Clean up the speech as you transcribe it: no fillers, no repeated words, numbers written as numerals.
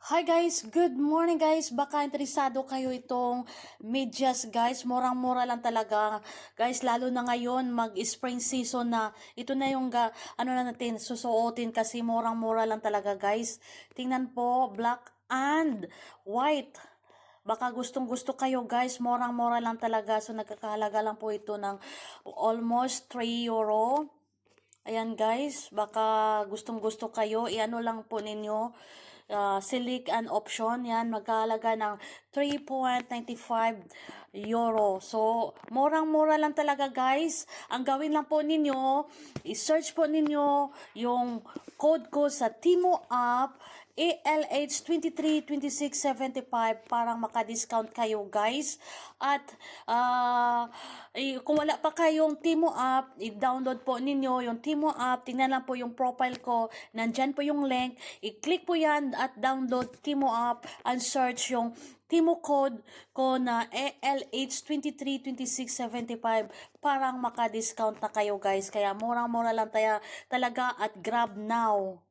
Hi guys, good morning guys. Baka interesado kayo itong medyas guys. Murang-mura lang talaga. Guys, lalo na ngayon mag-spring season na. Ito na yung ano na natin susuotin kasi murang-mura lang talaga guys. Tingnan po, black and white. Baka gustong-gusto kayo guys, murang-mura lang talaga. So nagkakahalaga lang po ito ng almost 3 euro. Ayan guys, baka gustong-gusto kayo, iano lang po ninyo, select an option, yan, magkahalaga ng 3.95 euro. So, murang-mura lang talaga guys. Ang gawin lang po ninyo, i-search po ninyo yung code ko sa Timo app, ALH232675 parang maka-discount kayo guys. At kung wala pa kayong Timo app, i-download po ninyo yung Timo app. Tingnan lang po yung profile ko. Nandyan po yung link. I-click po yan at download Timo app and search yung Timo code ko na ALH232675 parang maka-discount na kayo guys. Kaya murang-mura lang talaga at grab now.